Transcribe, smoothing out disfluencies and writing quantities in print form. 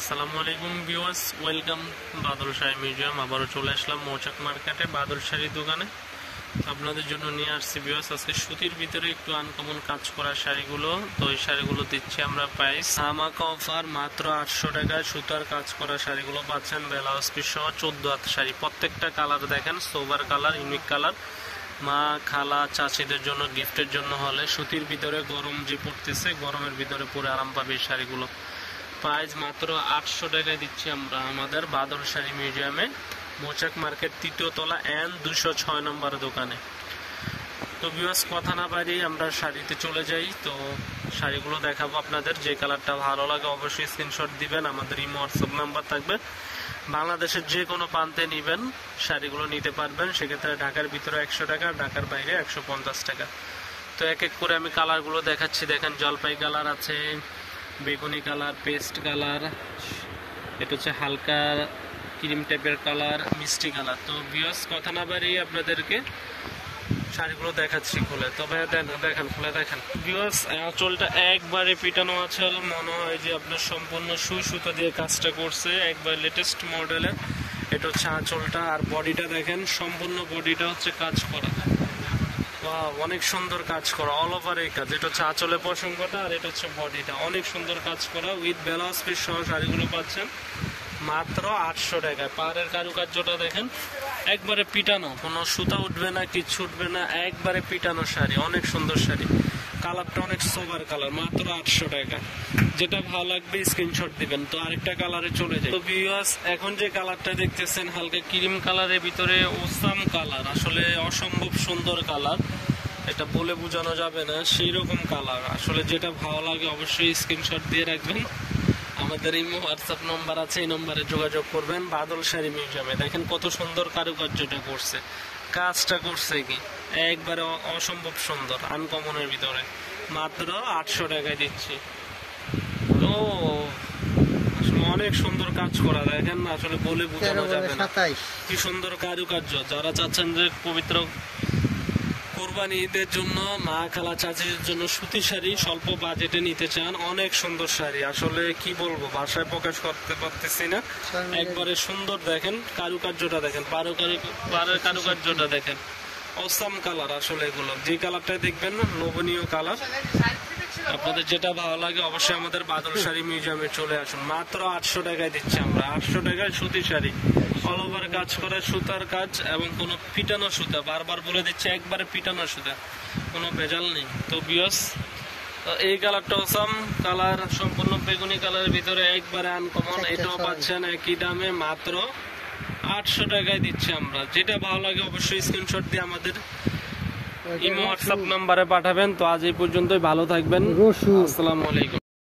আসসালামু আলাইকুম viewers, welcome বাদল sari museum. আবারও চলে আসলাম মৌচাক মার্কেটে বাদল শাড়ির দোকানে। আপনাদের জন্য নিয়ে আসছি ভিউয়ার্স আজকে সুতির ভিতরে একটু আনকমন কাজ করা শাড়িগুলো। তো এই শাড়িগুলো দিচ্ছি আমরা প্রাইস ধামাকা অফার মাত্র 800 টাকায়। সুতার কাজ করা শাড়িগুলো পাচ্ছেন ব্লাউজ পিস সহ 14 হাত শাড়ি। প্রত্যেকটা কালার দেখেন, সোবার কালার, ইউনিক কালার। মা, খালা, চাচিদের জন্য গিফটের জন্য হলে সুতির ভিতরে গরম যে পড়তেছে, গরমের ভিতরে পরে আরাম পাবে এই শাড়িগুলো। প্রাইস মাত্র 800 টাকায় দিচ্ছি আমরা আমাদের বাদল শাড়ি মিউজিয়ামে, মৌচাক মার্কেট 3য় তলা N 206 নম্বর দোকানে। তো ভিউয়ার্স কথা না বাড়িয়ে আমরা শাড়িতে চলে যাই। তো শাড়িগুলো দেখাবো আপনাদের। যে কালারটা ভালো লাগে অবশ্যই স্ক্রিনশট দিবেন, আমাদের ইমো হোয়াটসঅ্যাপ নাম্বার থাকবে। বাংলাদেশের যে কোনো প্রান্তে নিবেন শাড়িগুলো নিতে পারবেন। সেক্ষেত্রে ঢাকার ভিতরে 100 টাকা, ঢাকার বাইরে 150 টাকা। তো এক এক করে আমি কালারগুলো দেখাচ্ছি। দেখেন জলপাই কালার আছে, বেগুনি কালার, পেস্ট কালার, এটা হচ্ছে হালকা ক্রিম টাইপের কালার, মিষ্টি কালার। তো ভিউয়ার্স কথা না বাড়িয়ে আপনাদেরকে শাড়িগুলো দেখাচ্ছি খুলে। তবে দেখেন খুলে দেখেন ভিউয়ার্স, আঁচলটা একবারে পিটানো আঁচল, মনে হয় যে আপনার সম্পূর্ণ সুই সুতা দিয়ে কাজটা করছে, একবার লেটেস্ট মডেলের। এটা হচ্ছে আঁচলটা। আর বডিটা দেখেন, সম্পূর্ণ বডিটা হচ্ছে কাজ করা। অনেক সুন্দর কাজ করা, অল ওভার এই কাজ। এটা হচ্ছে আঁচলে প্রসঙ্গটা, আর এটা হচ্ছে বডিটা অনেক সুন্দর কাজ করা। উইথ ব্লাউজ পিস সহ শাড়িগুলো পাচ্ছেন মাত্র 800 টাকায়। পাড়ের কারুকার্যটা দেখেন, একবারে পিটানো, কোনো সুতা উঠবে না, কিচ্ছু উঠবে না, একবারে পিটানো শাড়ি। অনেক সুন্দর শাড়ি, কালারটা অনেক সোবার কালার, মাত্র 800 টাকা। যেটা ভালো লাগবে স্ক্রিনশট দিবেন। তো আরেকটা কালারে চলে যায়। তো ভিউয়ার্স এখন যে কালারটা দেখতেছেন হালকা ক্রিম কালারের ভিতরে ওসাম কালার, আসলে অসম্ভব সুন্দর কালার, এটা বলে বোঝানো যাবে না, সেই রকম কালার। আসলে যেটা ভালো লাগে অবশ্যই স্ক্রিনশট দিয়ে রাখবেন। আমাদের ইমো হোয়াটসঅ্যাপ নম্বর আছে, এই নম্বরে যোগাযোগ করবেন। বাদল শাড়ি মিউজিয়ামে দেখেন কত সুন্দর কারুকার্যটা করছে, কাজটা করছে কি একবারে অসম্ভব সুন্দর, আনকমনের ভিতরে মাত্র 800 টাকায় দিচ্ছি। তো আসলে অনেক সুন্দর কাজ করা, দেখেন আসলে বলে বোঝানো যাবে না কি সুন্দর কারুকার্য। যারা চাচ্ছেন যে পবিত্র কোরবানি ঈদের জন্য মা, খালা, চাচিদের জন্য সুতি শাড়ি স্বল্প বাজেটে নিতে চান, অনেক সুন্দর শাড়ি, আসলে কি বলবো ভাষায় প্রকাশ করতে পারতেছি না। একবারে সুন্দর দেখেন কারুকার্যটা, দেখেন পাড়ের কারুকার্যটা দেখেন, অসাম কালার। আসলে এগুলো যে কালারটা দেখবেন না, লোভনীয় কালার। আপনাদের যেটা ভালো লাগে অবশ্যই আমাদের বাদল শাড়ি মিউজিয়ামে চলে আসুন। মাত্র 800 টাকায় দিচ্ছি আমরা, 800 টাকায় সুতি শাড়ি, অল ওভার কাজ করে, সুতার কাজ এবং কোনো পিটানো সুতা, বারবার বলে দিচ্ছে একবারে পিটানো সুতা, কোনো ভেজাল নেই। তো ভিউয়ার্স এই কালারটা অসাম কালার, সম্পূর্ণ বেগুনি কালারের ভিতরে একবারে আনকমন। এটাও পাচ্ছেন একই দামে মাত্র 800 টাকায় দিচ্ছি আমরা। যেটা ভালো লাগে অবশ্যই স্ক্রিনশট দিয়ে আমাদের ইমো হোয়াটসঅ্যাপ নাম্বারে পাঠাবেন। তো আজ এই পর্যন্তই, ভালো থাকবেন, আসসালামু আলাইকুম।